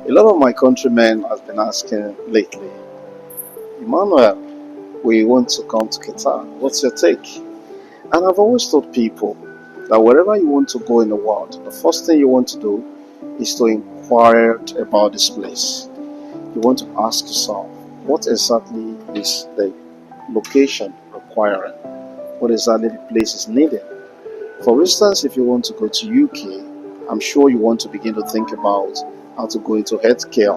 A lot of my countrymen have been asking lately, Emmanuel, we want to come to Qatar. What's your take? And I've always told people that wherever you want to go in the world, the first thing you want to do is to inquire about this place. You want to ask yourself, what exactly is the location requiring? What exactly the place is needed? For instance, if you want to go to UK, I'm sure you want to begin to think about how to go into healthcare,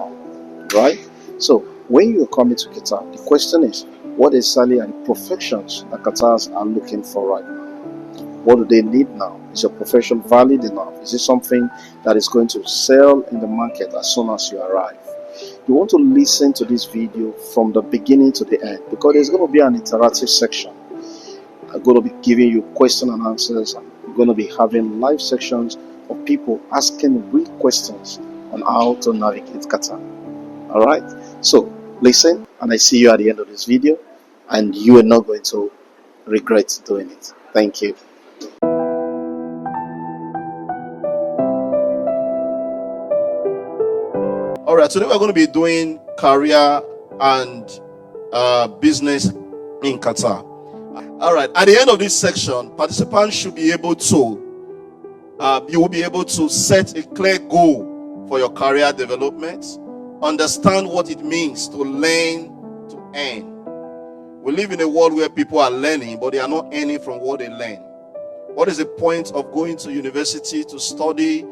right? So when you're coming to Qatar, the question is, what exactly are the professions that Qatars are looking for right now? What do they need now? Is your profession valid enough? Is it something that is going to sell in the market as soon as you arrive? You want to listen to this video from the beginning to the end because there's going to be an interactive section. I'm going to be giving you question and answers. I'm going to be having live sections of people asking real questions on how to navigate Qatar. All right. So listen, and I see you at the end of this video, and you are not going to regret doing it. Thank you. All right, today we're going to be doing career and business in Qatar. All right, at the end of this section, participants should be able to, you will be able to set a clear goal for your career development, understand what it means to learn to earn. We live in a world where people are learning, but they are not earning from what they learn. What is the point of going to university to study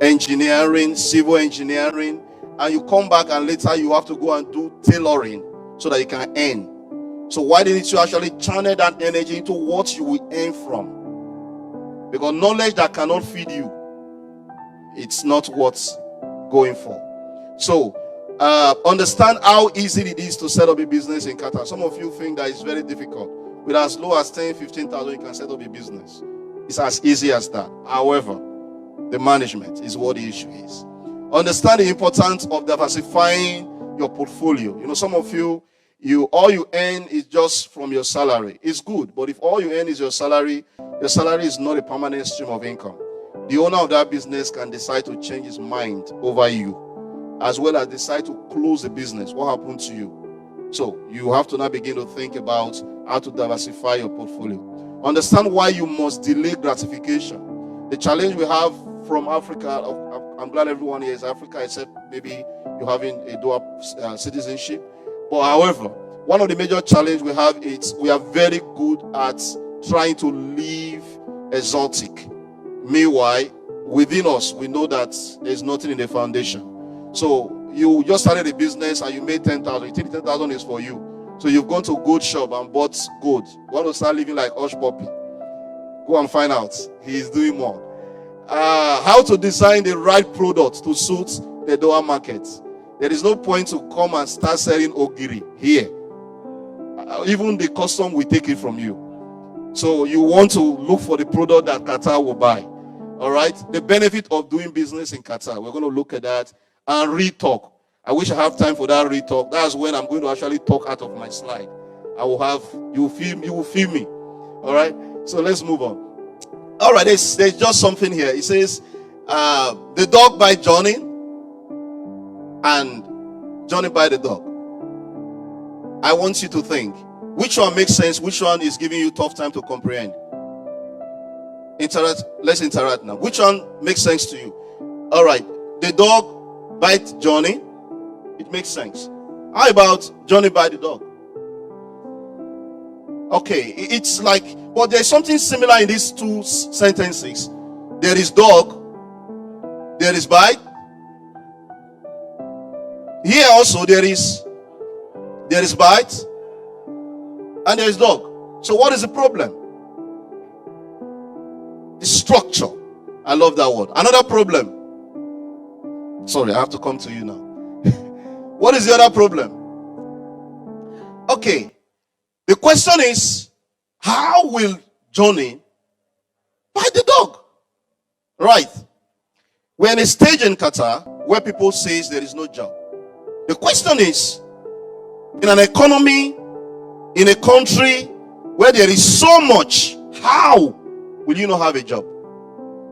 engineering, civil engineering, and you come back and later you have to go and do tailoring so that you can earn? So why didn't you actually channel that energy into what you will earn from? Because knowledge that cannot feed you, it's not what's going for. So understand how easy it is to set up a business in Qatar. Some of you think that it's very difficult. With as low as 10, 15,000, you can set up a business. It's as easy as that. However, the management is what the issue is. Understand the importance of diversifying your portfolio. You know, some of you all you earn is just from your salary. It's good, but if all you earn is your salary is not a permanent stream of income. The owner of that business can decide to change his mind over you, as well as decide to close the business. What happened to you? So you have to now begin to think about how to diversify your portfolio. Understand why you must delay gratification. The challenge we have from Africa, I'm glad everyone here is Africa, except maybe you're having a dual citizenship. But however, one of the major challenges we have is we are very good at trying to live exotic. Meanwhile, within us, we know that there's nothing in the foundation. So you just started a business and you made 10,000. You think 10,000 is for you. So you've gone to a gold shop and bought gold. You want to start living like Hush Puppy. Go and find out. He is doing more. How to design the right product to suit the Doha market. There is no point to come and start selling ogiri here. Even the custom will take it from you. So you want to look for the product that Qatar will buy. All right. The benefit of doing business in Qatar. We're going to look at that and re-talk. I wish I have time for that re-talk. That's when I'm going to actually talk out of my slide. I will have you will feel me. All right. So let's move on. All right, there's just something here. It says, the dog bite Johnny, and Johnny bite the dog. I want you to think, which one makes sense? Which one is giving you tough time to comprehend? Let's interact now. Which one makes sense to you? All right, the dog bite Johnny. It makes sense. How about Johnny bite the dog? Okay, it's like, but there's something similar in these two sentences. There is dog, there is bite. Here also there is bite, and there is dog. So what is the problem? The structure. I love that word. Another problem. Sorry, I have to come to you now. What is the other problem? Okay. The question is, how will Johnny bite the dog? Right. We're in a stage in Qatar where people say there is no job. The question is, in an economy, in a country where there is so much, how will you not have a job?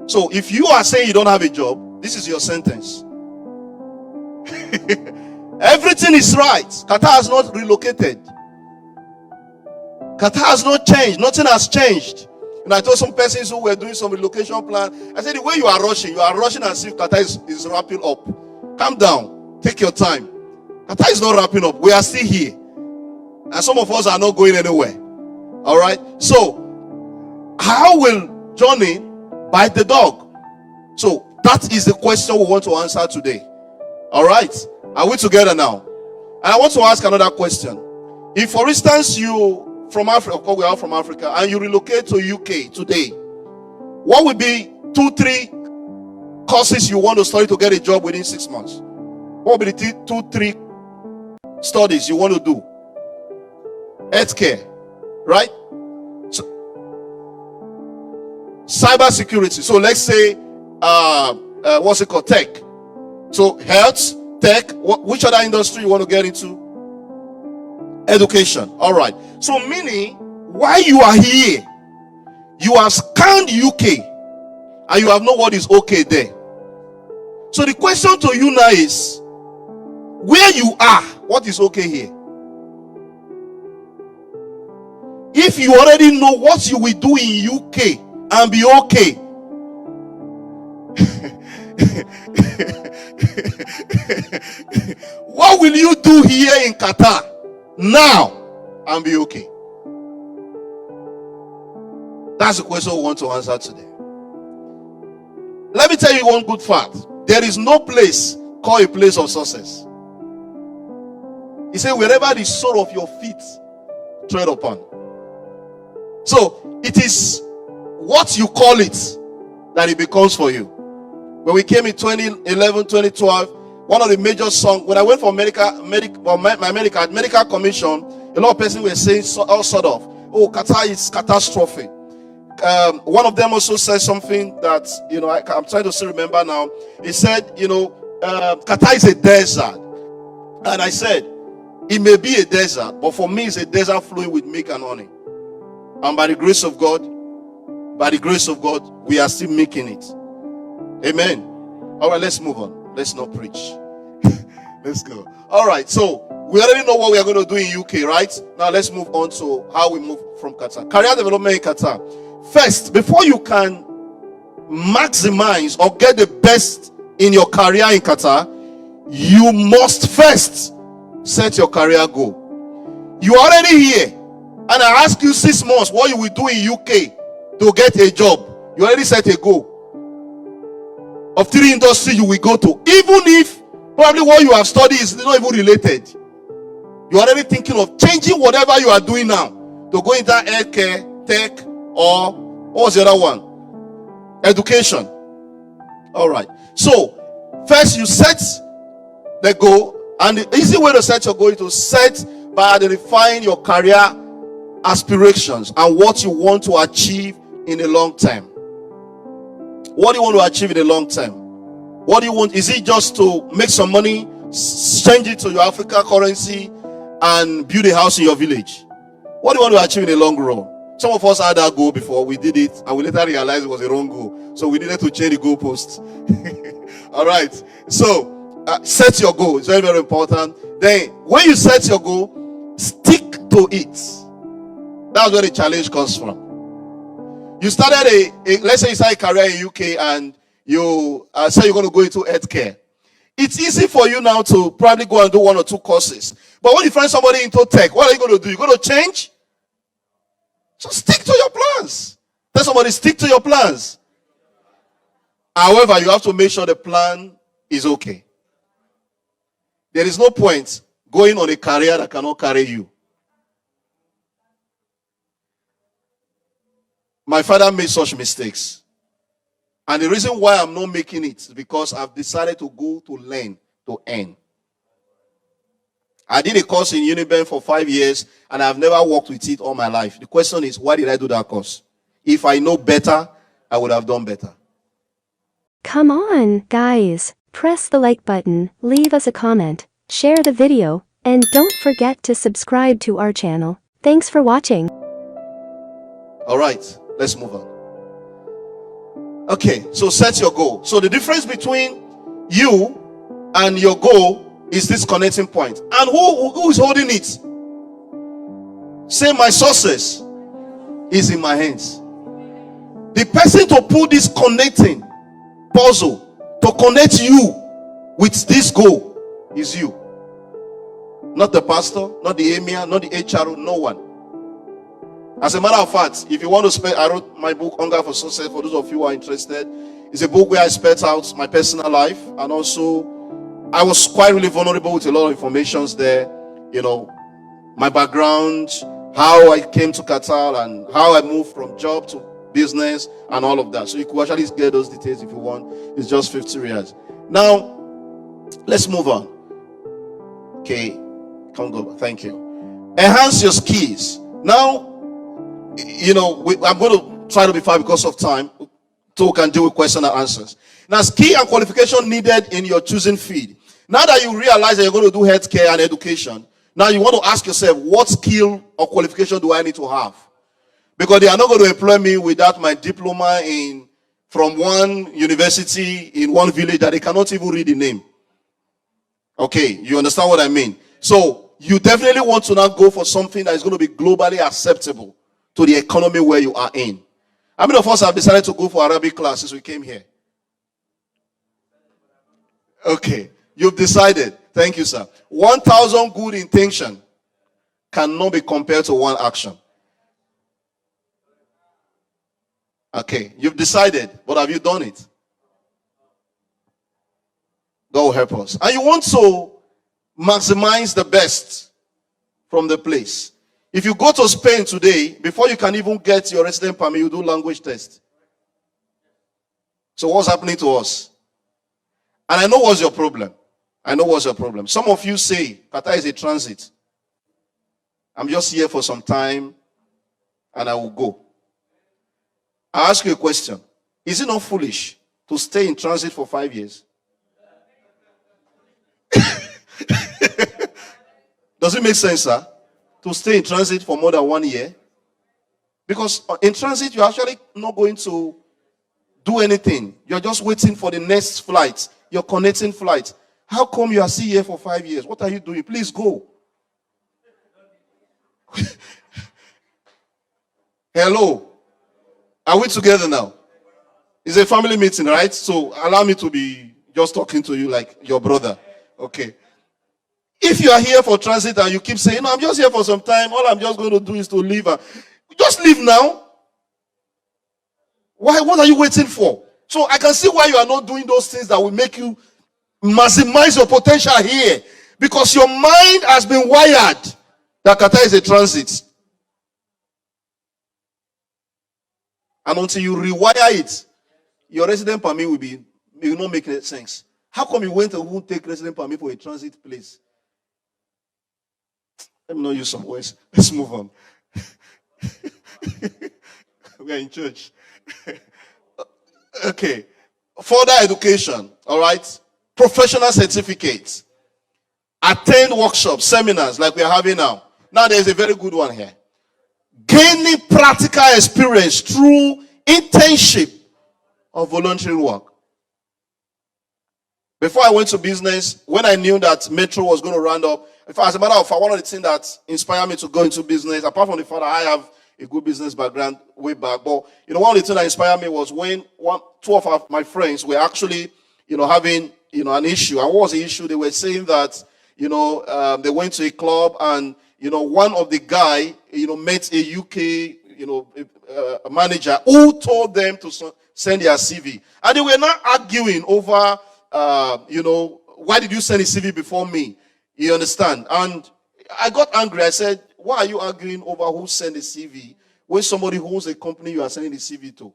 So if you are saying you don't have a job, this is your sentence. Everything is right. Qatar has not relocated. Qatar has not changed. Nothing has changed. And I told some persons who were doing some relocation plan, I said, the way you are rushing as if Qatar is wrapping up. Calm down. Take your time. Qatar is not wrapping up. We are still here. And some of us are not going anywhere. All right. So, how will Johnny bite the dog? So, that is the question we want to answer today. All right. Are we together now? And I want to ask another question. If, for instance, you from Africa, of course we are from Africa, and you relocate to UK today, what would be 2-3 courses you want to study to get a job within 6 months? What would be the 2-3 studies you want to do? Healthcare, right? So, cyber security. So let's say what's it called? Tech. So health, tech. Which other industry you want to get into? Education. All right. So meaning, while you are here, you have scanned UK and you have known what is okay there. So the question to you now is, where you are, what is okay here? If you already know what you will do in UK and be okay, what will you do here in Qatar now and be okay? That's the question we want to answer today. Let me tell you one good fact. There is no place called a place of success. He said, wherever the sole of your feet tread upon. So it is what you call it that it becomes for you. When we came in 2011, 2012, one of the major songs, when I went for my medical commission, a lot of people were saying all sort of, oh, Qatar is catastrophe. One of them also said something that, I'm trying to still remember now. He said, Qatar is a desert. And I said, it may be a desert, but for me, it's a desert flowing with milk and honey. And by the grace of God, we are still making it. Amen. All right, let's move on. Let's not preach. Let's go. All right, so we already know what we are going to do in UK, right? Now let's move on to how we move from Qatar. Career development in Qatar. First, before you can maximize or get the best in your career in Qatar, you must first set your career goal. You are already here, and I ask you 6 months what you will do in UK to get a job. You already set a goal of 3 industries you will go to, even if probably what you have studied is not even related. You're already thinking of changing whatever you are doing now to go into healthcare, tech, or what was the other one? Education. All right. So first you set the goal, and the easy way to set your goal is to set by identifying your career aspirations and what you want to achieve in the long term. What do you want to achieve in the long term? What do you want? Is it just to make some money, change it to your Africa currency, and build a house in your village? What do you want to achieve in the long run? Some of us had that goal before, we did it, and we later realized it was a wrong goal. So we needed to change the goalpost. All right. So set your goal. It's very, very important. Then, when you set your goal, stick to it. That's where the challenge comes from. You started let's say you started a career in UK and you say you're going to go into healthcare. It's easy for you now to probably go and do 1 or 2 courses. But when you find somebody into tech, what are you going to do? You're going to change? So stick to your plans. Tell somebody, stick to your plans. However, you have to make sure the plan is okay. There is no point going on a career that cannot carry you. My father made such mistakes. And the reason why I'm not making it is because I've decided to go to learn, to earn. I did a course in Uniben for 5 years, and I've never worked with it all my life. The question is, why did I do that course? If I know better, I would have done better. Come on, guys. Press the like button, leave us a comment, share the video, and don't forget to subscribe to our channel. Thanks for watching. All right, let's move on. Okay, so set your goal. So the difference between you and your goal is this connecting point. And who is holding it? Say, my success is in my hands. The person to put this connecting puzzle, to connect you with this goal, is you. Not the pastor, not the emir, not the HRO, no one. As a matter of fact, if you want to spell, I wrote my book, Hunger for Success, for those of you who are interested. It's a book where I spelled out my personal life, and also I was quite really vulnerable with a lot of informations there. You know, my background, how I came to Qatar, and how I moved from job to business, and all of that. So you could actually get those details if you want. It's just 50 riyals. Now, let's move on. Okay, come go. Thank you. Enhance your skills. Now, you know, I'm going to try to be fast because of time, so we can deal with question and answers. Now, skill and qualification needed in your choosing field. Now that you realize that you're going to do healthcare and education, now you want to ask yourself, what skill or qualification do I need to have? Because they are not going to employ me without my diploma from one university in one village that they cannot even read the name. Okay, you understand what I mean? So you definitely want to now go for something that is going to be globally acceptable to the economy where you are in. How many of us have decided to go for Arabic class since we came here? Okay, you've decided. Thank you, sir. 1,000 good intention cannot be compared to one action. Okay, you've decided, but have you done it? God will help us. And you want to maximize the best from the place. If you go to Spain today, before you can even get your resident permit, you do language test. So what's happening to us? And I know what's your problem. I know what's your problem. Some of you say, Qatar is a transit. I'm just here for some time and I will go. I ask you a question. Is it not foolish to stay in transit for 5 years? Does it make sense, sir? To stay in transit for more than 1 year? Because in transit, you're actually not going to do anything. You're just waiting for the next flight. You're connecting flight. How come you are still here for 5 years? What are you doing? Please go. Hello. Are we together now? It's a family meeting, right? So allow me to be just talking to you like your brother. Okay. If you are here for transit and you keep saying, no, I'm just here for some time, all I'm just going to do is to leave. Just leave now. Why? What are you waiting for? So I can see why you are not doing those things that will make you maximize your potential here. Because your mind has been wired that Qatar is a transit. And until you rewire it, your resident permit will not make sense. How come you went and won't take resident permit for a transit place? Let me not use some words. Let's move on. We are in church. Okay. Further education. All right. Professional certificates. Attend workshops, seminars like we are having now. Now there's a very good one here. Gaining practical experience through internship or volunteering work. Before I went to business, when I knew that Metro was going to round up, in fact, as a matter of fact, one of the things that inspired me to go into business, apart from the fact that I have a good business background way back, but one of the things that inspired me was when two of my friends were actually, having, an issue. And what was the issue? They were saying that, they went to a club and, one of the guy, met a UK, a manager who told them to send their CV. And they were not arguing over, why did you send a CV before me? You understand? And I got angry. I said, why are you arguing over who sent the CV when somebody who owns a company you are sending the CV to?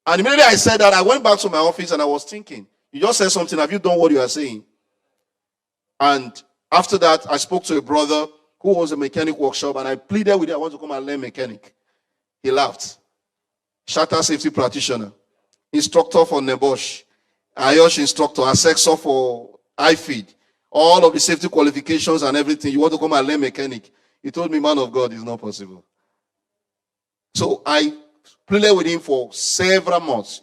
And immediately I said that, I went back to my office and I was thinking, you just said something. Have you done what you are saying? And after that, I spoke to a brother who owns a mechanic workshop and I pleaded with him, I want to come and learn mechanic. He laughed. Shatter safety practitioner, instructor for Nebosh, IOSH instructor, assessor for iFeed, all of the safety qualifications and everything. You want to come and learn mechanic? He told me, man of God, it's not possible. So I pleaded with him for several months,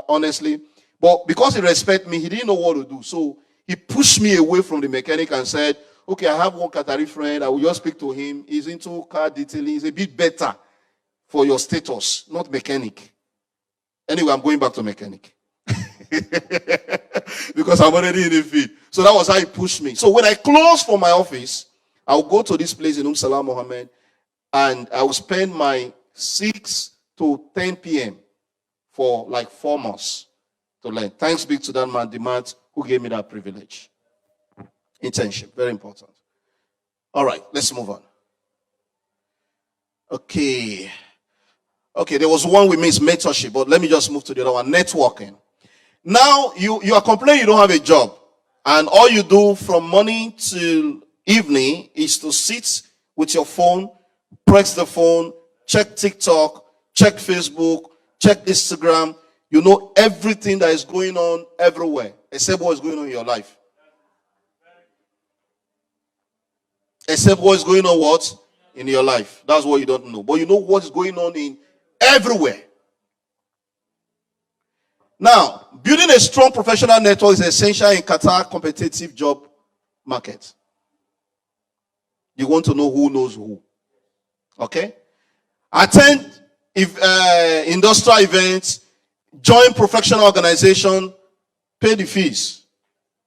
honestly. But because he respected me, he didn't know what to do. So He pushed me away from the mechanic and said, okay, I have one Qatari friend. I will just speak to him. He's into car detailing. He's a bit better for your status, not mechanic. Anyway, I'm going back to mechanic. Because I'm already in the field. So that was how he pushed me. So when I close from my office, I'll go to this place in Salah Mohammed, and I will spend my 6 to 10 p.m. for like 4 months to learn. Thanks be to that man, the man who gave me that privilege. Internship, very important. All right, let's move on. Okay, there was one we missed, mentorship, but let me just move to the other one, networking. Now, you are complaining you don't have a job, and all you do from morning till evening is to sit with your phone, press the phone, check TikTok, check Facebook, check Instagram. You know everything that is going on everywhere, except what is going on in your life. Except what is going on what? In your life. That's what you don't know. But you know what is going on in everywhere. Now, building a strong professional network is essential in Qatar competitive job market. You want to know who knows who. Okay? Attend industrial events, join professional organization, pay the fees.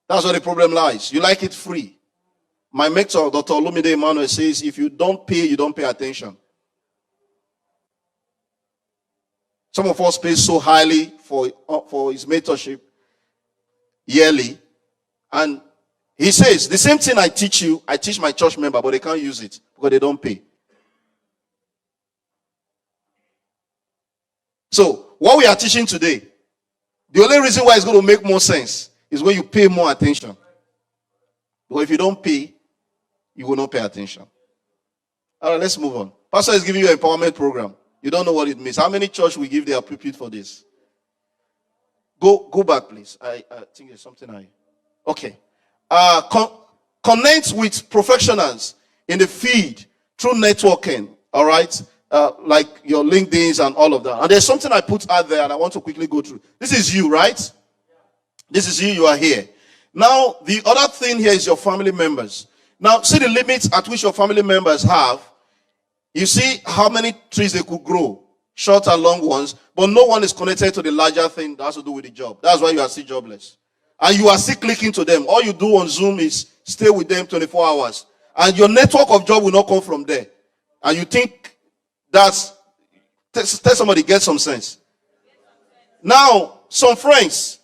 That's where the problem lies. You like it free. My mentor, Dr. Olumide Emmanuel, says if you don't pay, you don't pay attention. Some of us pay so highly for his mentorship yearly. And he says, the same thing I teach you, I teach my church member, but they can't use it because they don't pay. So, what we are teaching today, the only reason why it's going to make more sense is when you pay more attention. But if you don't pay, you will not pay attention. All right, let's move on. Pastor is giving you an empowerment program. You don't know what it means. How many church will give their pulpit for this? Go back, please. I think there's something Okay. Connect with professionals in the field through networking. All right. Like your LinkedIn's and all of that. And there's something I put out there and I want to quickly go through. This is you, right? This is you. You are here. Now, the other thing here is your family members. Now, see the limits at which your family members have. You see how many trees they could grow, short and long ones, but no one is connected to the larger thing that has to do with the job. That's why you are still jobless. And you are still clicking to them. All you do on Zoom is stay with them 24 hours. And your network of job will not come from there. And you think that's, tell somebody, get some sense. Now, some friends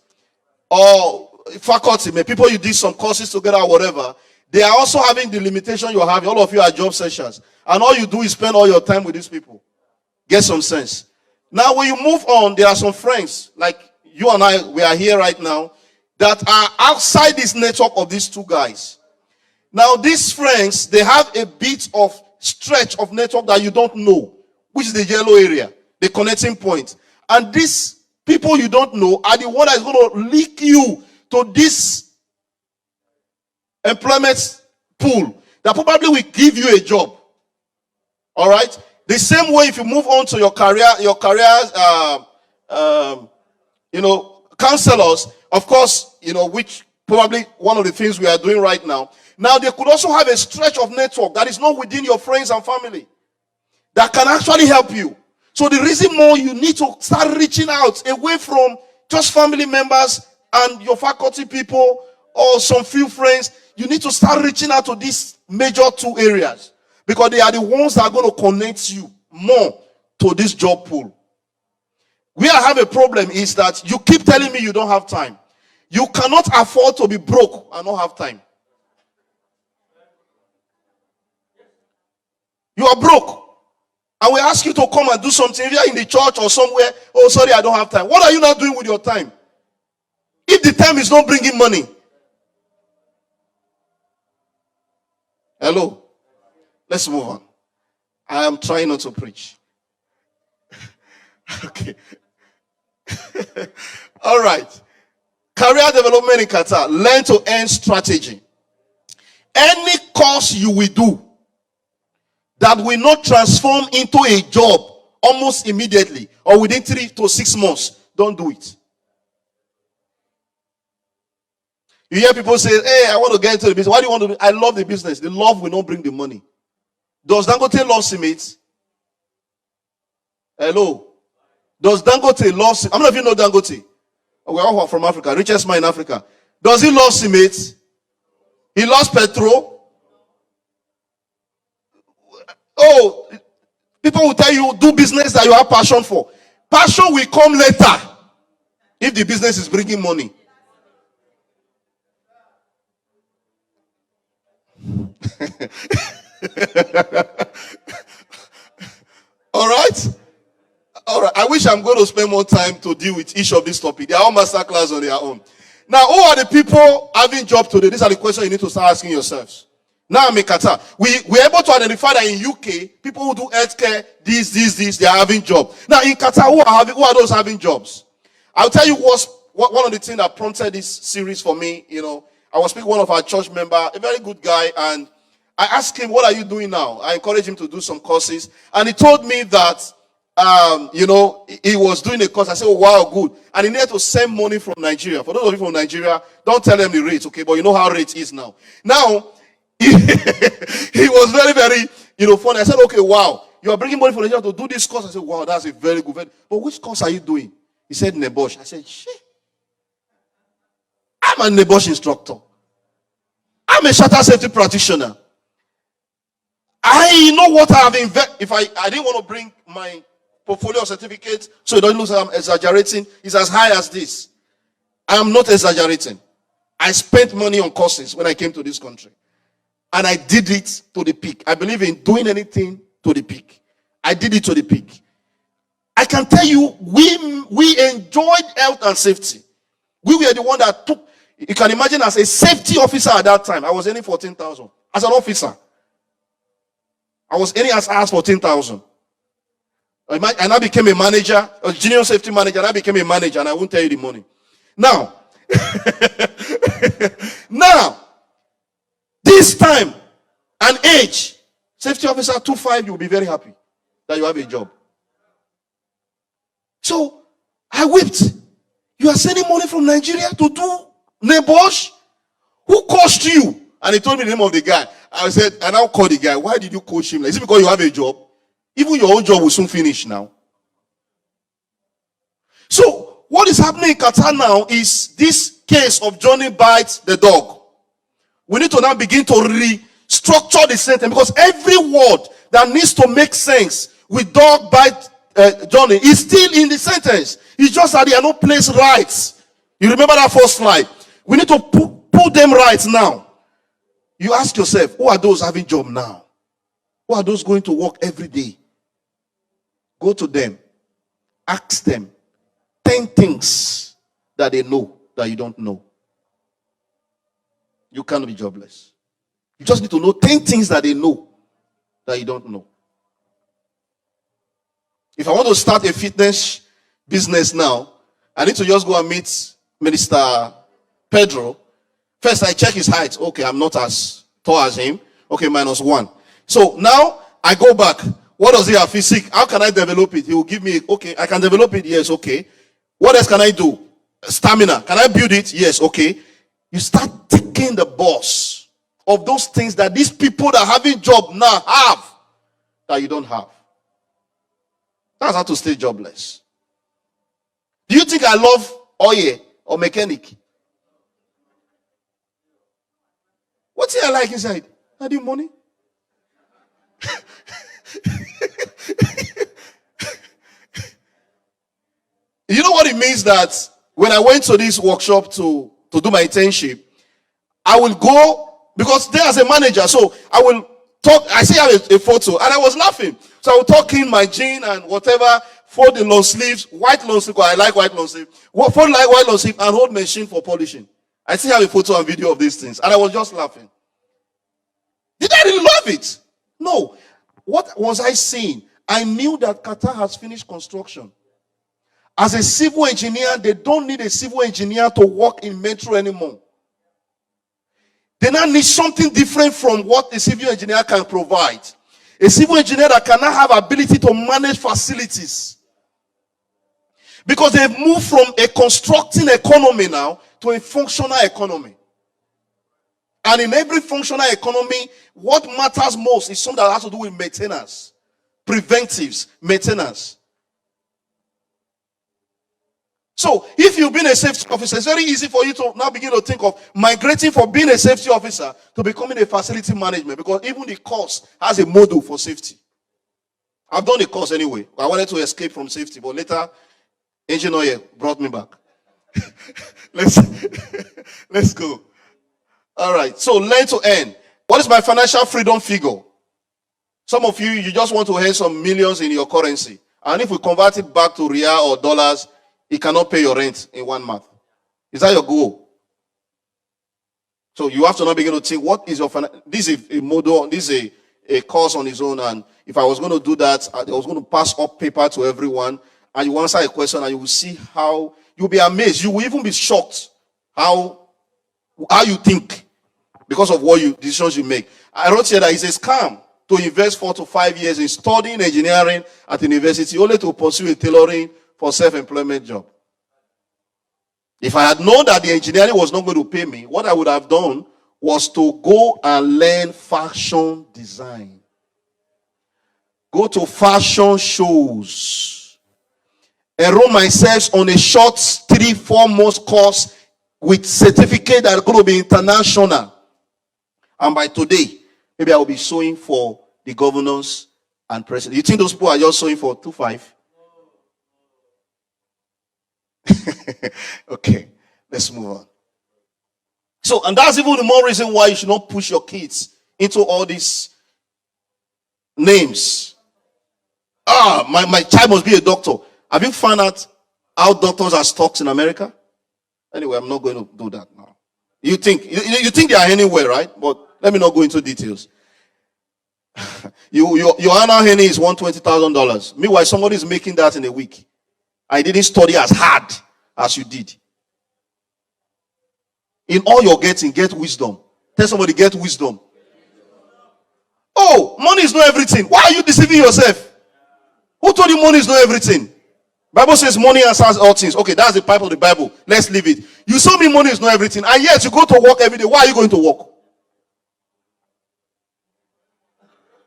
or faculty, people you did some courses together or whatever, they are also having the limitation you have. All of you are job searchers. And all you do is spend all your time with these people. Get some sense. Now, when you move on, there are some friends, like you and I, we are here right now, that are outside this network of these two guys. Now, these friends, they have a bit of stretch of network that you don't know, which is the yellow area, the connecting point. And these people you don't know are the one that is going to leak you to this employment pool that probably will give you a job. All right? The same way if you move on to your career, counselors, of course, which probably one of the things we are doing right now. Now, they could also have a stretch of network that is not within your friends and family that can actually help you. So the reason more you need to start reaching out away from just family members and your faculty people or some few friends, you need to start reaching out to these major two areas because they are the ones that are going to connect you more to this job pool. Where I have a problem is that you keep telling me you don't have time. You cannot afford to be broke and not have time. You are broke. And we ask you to come and do something. If you are in the church or somewhere, oh, sorry, I don't have time. What are you not doing with your time? If the time is not bringing money. Hello? Let's move on. I am trying not to preach. Okay. All right. Career development in Qatar. Learn to earn strategy. Any course you will do that will not transform into a job almost immediately or within 3 to 6 months, don't do it. You hear people say, hey, I want to get into the business. Why do you want to do? I love the business. The love will not bring the money. Does Dangote love cement? Hello? Does Dangote love cement? How many of you know Dangote? We're all from Africa, richest man in Africa. Does he love cement? He loves petrol. Oh, people will tell you, do business that you have passion for. Passion will come later if the business is bringing money. All right? All right. I wish I'm going to spend more time to deal with each of these topics. They are all masterclass on their own. Now, who are the people having job today? These are the questions you need to start asking yourselves. Now I'm in Qatar. We're able to identify that in UK, people who do healthcare, this, they are having job. Now in Qatar, who are those having jobs? I'll tell you one of the things that prompted this series for me. I was speaking to one of our church member, a very good guy, and I asked him, what are you doing now? I encouraged him to do some courses, and he told me that he was doing a course. I said, oh, wow, good. And he needed to send money from Nigeria. For those of you from Nigeria, don't tell them the rate, okay? But you know how rate is now. Now, he was very, very, funny. I said, okay, wow, you are bringing money from Nigeria to do this course. I said, wow, that's a very good. But which course are you doing? He said, Nebosh. I said, shit. I'm a Nebosh instructor. I'm a shutter safety practitioner. I know what I have invested. If I didn't want to bring my portfolio certificate, so it doesn't look like I'm exaggerating, it's as high as this. I am not exaggerating. I spent money on courses when I came to this country. And I did it to the peak. I believe in doing anything to the peak. I did it to the peak. I can tell you, we enjoyed health and safety. We were the one that took, you can imagine, as a safety officer at that time, I was earning 14,000. As an officer, I was earning as high as 14,000. And I became a manager, a junior safety manager, and I became a manager, and I won't tell you the money. Now, this time and age, safety officer 2.5, you'll be very happy that you have a job. So I whipped. You are sending money from Nigeria to do Nebosh? Who coached you? And he told me the name of the guy. I said, and I'll call the guy. Why did you coach him? Is it because you have a job? Even your own job will soon finish now. So what is happening in Qatar now is this case of Johnny bites the dog. We need to now begin to restructure the sentence, because every word that needs to make sense with dog bite Johnny is still in the sentence. It's just that they are not placed right. You remember that first slide? We need to put them right now. You ask yourself, who are those having job now? Who are those going to work every day? Go to them. Ask them 10 things that they know that you don't know. You cannot be jobless. You just need to know 10 things that they know that you don't know. If I want to start a fitness business now, I need to just go and meet Minister Pedro. First, I check his height. Okay, I'm not as tall as him. Okay, -1. So now I go back. What does he have? Physique. How can I develop it? He will give me, okay, I can develop it. Yes, okay. What else can I do? Stamina. Can I build it? Yes, okay. You start taking the boss of those things that these people that are having job now have that you don't have. That's how to stay jobless. Do you think I love oil or mechanic? What's it I like inside? I do money. You know what it means that when I went to this workshop to do my internship, I will go, because there as a manager, so I will talk. I see I have a photo, and I was laughing. So I will talk in my jean and whatever, fold the long sleeves, white long sleeve, because I like white long sleeve, fold like white long sleeve, and hold machine for polishing. I still have a photo and video of these things, and I was just laughing. Did I really love it? No. What was I seeing? I knew that Qatar has finished construction. As a civil engineer, they don't need a civil engineer to work in metro anymore. They now need something different from what a civil engineer can provide. A civil engineer that cannot have ability to manage facilities. Because they've moved from a constructing economy now to a functional economy. And in every functional economy, what matters most is something that has to do with maintenance, preventives, maintenance. So, if you've been a safety officer, it's very easy for you to now begin to think of migrating from being a safety officer to becoming a facility management, because even the course has a module for safety. I've done the course anyway. I wanted to escape from safety, but later, engine oil brought me back. Let's go. All right. So, learn to earn. What is my financial freedom figure? Some of you just want to earn some millions in your currency. And if we convert it back to real or dollars, it cannot pay your rent in 1 month. Is that your goal? So you have to now begin to think, what is your this is a model, this is a course on its own, and if I was going to do that, I was going to pass up paper to everyone, and you answer a question, and you will see how, you'll be amazed, you will even be shocked how you think because of decisions you make. I wrote here that it's a scam to invest 4 to 5 years in studying engineering at university only to pursue a tailoring for self-employment job. If I had known that the engineering was not going to pay me, what I would have done was to go and learn fashion design. Go to fashion shows. Enroll myself on a short 3-4 months course with certificate that are going to be international. And by today, maybe I will be sewing for the governors and president. You think those people are just sewing for 2.5? Okay, let's move on. So, and that's even the more reason why you should not push your kids into all these names. My child must be a doctor. Have you found out how doctors are stocks in America? Anyway, I'm not going to do that now. You think they are anywhere, right? But let me not go into details. Your annual henny is $120,000. Meanwhile, somebody is making that in a week. I didn't study as hard as you did. In all you're getting, get wisdom. Tell somebody, get wisdom. Oh, money is not everything. Why are you deceiving yourself? Who told you money is not everything? Bible says money answers all things. Okay, that's the pipe of the Bible. Let's leave it. You told me money is not everything, and yet you go to work every day. Why are you going to work?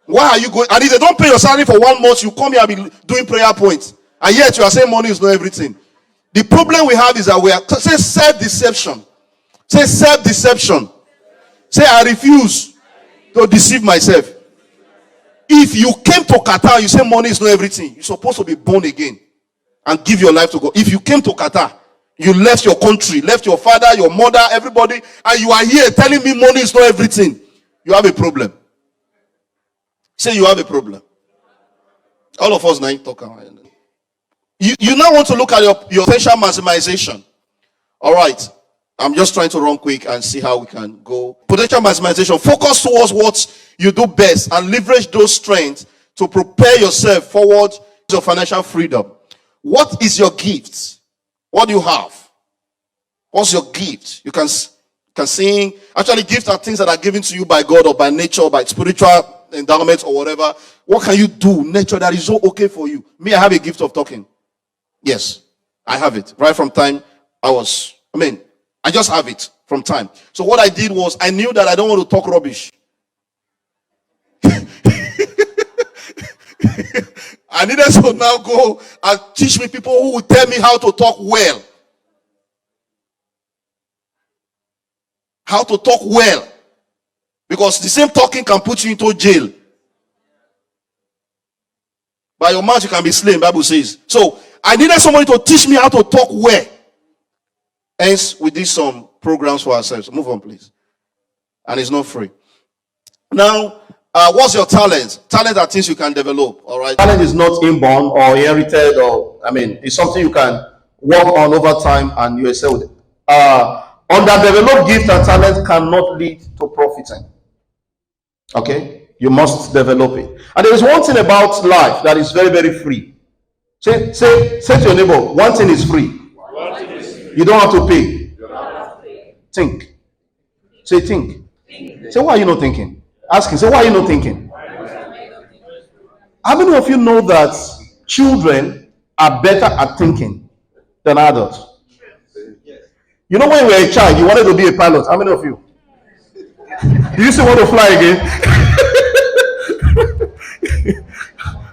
Why are you going? And if they don't pay your salary for 1 month, you come here and be doing prayer points. And yet you are saying money is not everything. The problem we have is that we are, say self-deception. Say self-deception. Say I refuse to deceive myself. If you came to Qatar, you say money is not everything. You're supposed to be born again and give your life to God. If you came to Qatar, you left your country, left your father, your mother, everybody, and you are here telling me money is not everything. You have a problem. Say you have a problem. All of us now talk about it. You now want to look at your potential maximization. All right. I'm just trying to run quick and see how we can go. Potential maximization. Focus towards what you do best and leverage those strengths to prepare yourself forward to your financial freedom. What is your gift? What do you have? What's your gift? You can sing. Actually, gifts are things that are given to you by God or by nature or by spiritual endowments or whatever. What can you do? Nature that is so okay for you. Me, I have a gift of talking. Yes, I have it. Right from time I just have it from time. So what I did was, I knew that I don't want to talk rubbish. I needed to now go and teach me people who would tell me how to talk well. How to talk well. Because the same talking can put you into jail. By your mouth you can be slain, Bible says. So I needed somebody to teach me how to talk well. Hence, we did some programs for ourselves. Move on, please. And it's not free. Now, what's your talent? Talent are things you can develop, all right? Talent is not inborn or inherited, it's something you can work on over time and you excel with it. Underdeveloped gift and talent cannot lead to profiting. Okay? You must develop it. And there is one thing about life that is very, very free. Say to your neighbor, one thing is free. You don't have to pay. Think. Say think. Say, why are you not thinking? Ask him, say, why are you not thinking? How many of you know that children are better at thinking than adults? You know, when you were a child, you wanted to be a pilot. How many of you? Do you still want to fly again?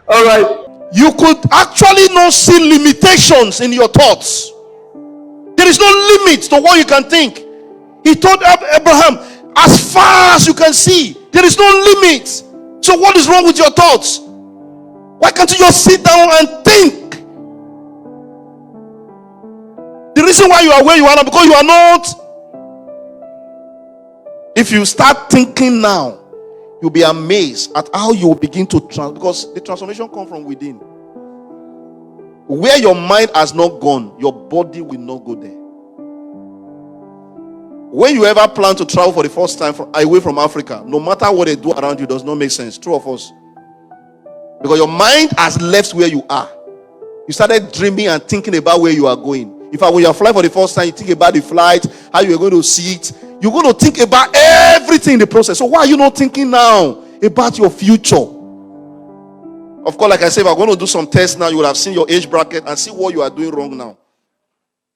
All right. You could actually not see limitations in your thoughts. There is no limit to what you can think. He told Abraham, as far as you can see, there is no limit. So what is wrong with your thoughts? Why can't you just sit down and think? The reason why you are where you are now, because you are not. If you start thinking now, you'll be amazed at how you will begin to because the transformation comes from within. Where your mind has not gone, your body will not go there. When you ever plan to travel for the first time away from Africa, no matter what they do around you, does not make sense. True of us. Because your mind has left where you are. You started dreaming and thinking about where you are going. In fact, when you are flying for the first time, you think about the flight, how you are going to see it. You're going to think about everything in the process. So why are you not thinking now about your future? Of course, like I said, if I'm going to do some tests now, you will have seen your age bracket and see what you are doing wrong now.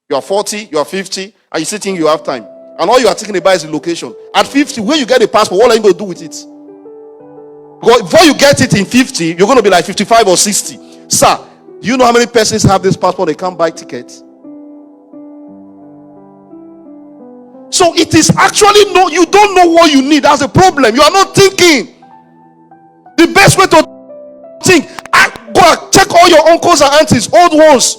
You are 40, you are 50, and you still think you have time. And all you are thinking about is the location. At 50, when you get a passport, what are you going to do with it? Because before you get it in 50, you're going to be like 55 or 60. Sir, do you know how many persons have this passport? They can't buy tickets. So it is actually you don't know what you need. That's the problem. You are not thinking. The best way to think, go and check all your uncles and aunties, old ones.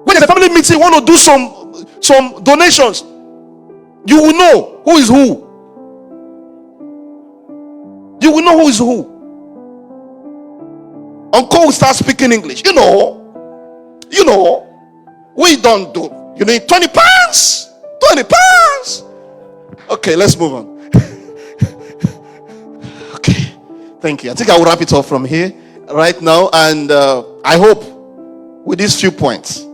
When there's a family meeting, you want to do some donations, you will know who is who. You will know who is who. Uncle will start speaking English. You know, we don't do. You need 20 pounds. 20 pounds. Okay, let's move on. Okay, thank you. I think I will wrap it up from here right now. And I hope with these few points,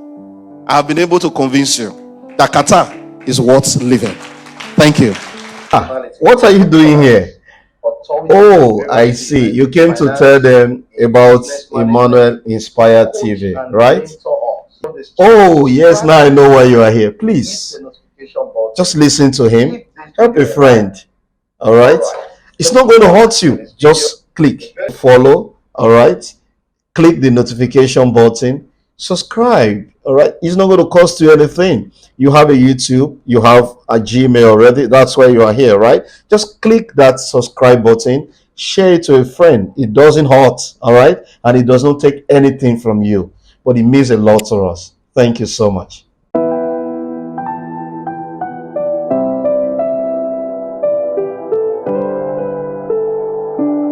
I have been able to convince you that Qatar is worth living. Thank you. What are you doing here? Oh, I see. You came to tell them about Emmanuel Inspire TV, right? Oh, yes. Now I know why you are here. Please, just listen to him. Help a friend. All right. It's not going to hurt you. Just click follow. All right. Click the notification button. Subscribe. All right. It's not going to cost you anything. You have a YouTube, you have a Gmail already. That's why you are here, right? Just click that subscribe button, share it to a friend. It doesn't hurt, all right? And it does not take anything from you, but it means a lot to us. Thank you so much.